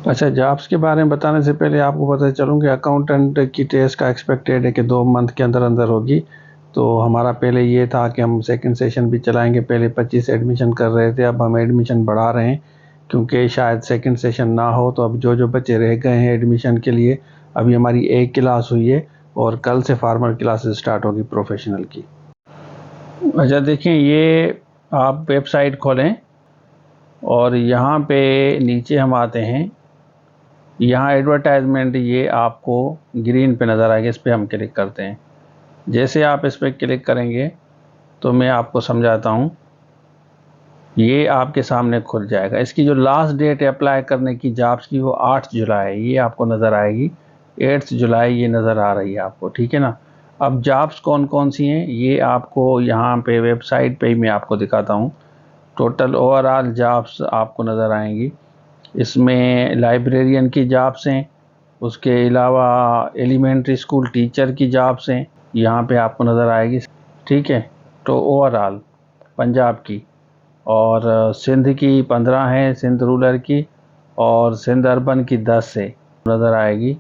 अच्छा, जॉब्स के बारे में बताने से पहले आपको पता चलूँ कि अकाउंटेंट की टेस्ट का एक्सपेक्टेड है कि 2 मंथ के अंदर अंदर होगी। तो हमारा पहले ये था कि हम सेकंड सेशन भी चलाएंगे। पहले 25 एडमिशन कर रहे थे, अब हम एडमिशन बढ़ा रहे हैं क्योंकि शायद सेकंड सेशन ना हो। तो अब जो जो बच्चे रह गए हैं एडमिशन के लिए, अभी हमारी एक क्लास हुई है और कल से फार्मर क्लासेस स्टार्ट होगी प्रोफेशनल की। अच्छा देखिए, ये आप वेबसाइट खोलें और यहाँ पे नीचे हम आते हैं। यहाँ एडवर्टाइजमेंट ये आपको ग्रीन पे नज़र आएगा, इस पर हम क्लिक करते हैं। जैसे आप इस पर क्लिक करेंगे तो मैं आपको समझाता हूँ, ये आपके सामने खुल जाएगा। इसकी जो लास्ट डेट है अप्लाई करने की जॉब्स की वो 8 जुलाई ये आपको नज़र आएगी। 8 जुलाई ये नज़र आ रही है आपको, ठीक है ना। अब जॉब्स कौन कौन सी हैं ये आपको यहाँ पे वेबसाइट पे ही मैं आपको दिखाता हूँ। टोटल ओवरऑल जॉब्स आपको नज़र आएंगी। इसमें लाइब्रेरियन की जॉब्स हैं, उसके अलावा एलिमेंट्री स्कूल टीचर की जॉब्स हैं, यहाँ पे आपको नज़र आएगी, ठीक है। तो ओवरऑल पंजाब की और सिंध की 15 है, सिंध रूरल की, और सिंध अर्बन की 10 है नज़र आएगी,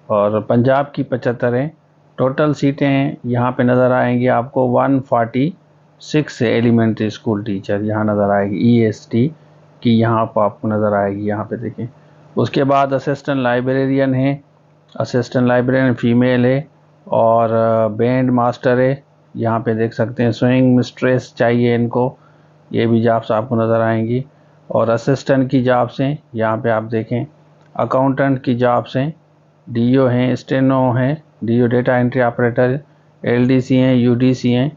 और पंजाब की 75 हैं। टोटल सीटें यहाँ पे नज़र आएंगी आपको 146 है। एलिमेंट्री स्कूल टीचर यहाँ नज़र आएगी, EST की यहाँ पर आपको नज़र आएगी, यहाँ पे देखें। उसके बाद असिस्टेंट लाइब्रेरियन है, असिस्टेंट लाइब्रेरियन फीमेल है, और बैंड मास्टर है, यहाँ पे देख सकते हैं। स्विंग मिस्ट्रेस चाहिए इनको, ये भी जॉब्स आपको नज़र आएंगी। और असिस्टेंट की जॉब्स हैं, यहाँ पे आप देखें। अकाउंटेंट की जॉब्स हैं, DO हैं, स्टेनो हैं, DO data entry operator, LDC हैं, UDC हैं,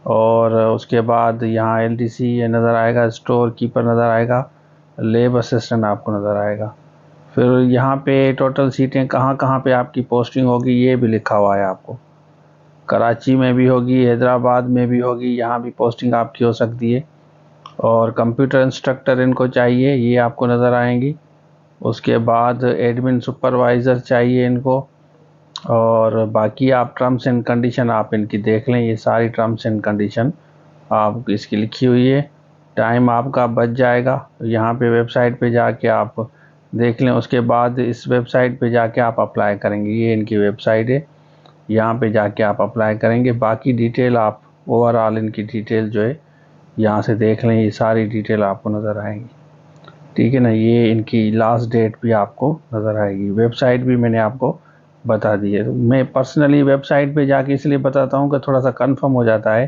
और उसके बाद यहाँ LDC नज़र आएगा, स्टोर कीपर नज़र आएगा, लेब असिस्टेंट आपको नज़र आएगा। फिर यहाँ पे टोटल सीटें कहाँ कहाँ पे आपकी पोस्टिंग होगी ये भी लिखा हुआ है आपको। कराची में भी होगी, हैदराबाद में भी होगी, यहाँ भी पोस्टिंग आपकी हो सकती है। और कंप्यूटर इंस्ट्रक्टर इनको चाहिए, ये आपको नज़र आएंगी। उसके बाद एडमिन सुपरवाइज़र चाहिए इनको। और बाकी आप टर्म्स एंड कंडीशन आप इनकी देख लें, ये सारी टर्म्स एंड कंडीशन आप इसकी लिखी हुई है। टाइम आपका बच जाएगा, यहाँ पे वेबसाइट पे जाके आप देख लें। उसके बाद इस वेबसाइट पे जाके आप अप्लाई करेंगे, ये इनकी वेबसाइट है, यहाँ पे जाके आप अप्लाई करेंगे। बाकी डिटेल आप ओवरऑल इनकी डिटेल जो है यहाँ से देख लें, ये सारी डिटेल आपको नज़र आएंगी, ठीक है ना। ये इनकी लास्ट डेट भी आपको नज़र आएगी, वेबसाइट भी मैंने आपको बता दी है। मैं पर्सनली वेबसाइट पे जाके इसलिए बताता हूँ कि थोड़ा सा कंफर्म हो जाता है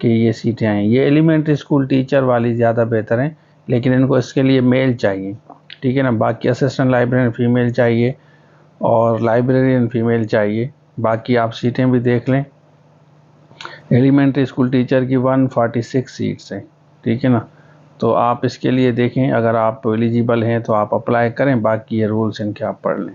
कि ये सीटें हैं। ये एलिमेंट्री स्कूल टीचर वाली ज़्यादा बेहतर हैं, लेकिन इनको इसके लिए मेल चाहिए, ठीक है ना। बाकी असिस्टेंट लाइब्रेरियन फीमेल चाहिए और लाइब्रेरियन फीमेल चाहिए। बाकी आप सीटें भी देख लें। एलिमेंट्री स्कूल टीचर की 146 सीट्स हैं, ठीक है ना। तो आप इसके लिए देखें, अगर आप एलिजिबल हैं तो आप अप्लाई करें, बाकी ये रूल्स इनके आप पढ़ लें।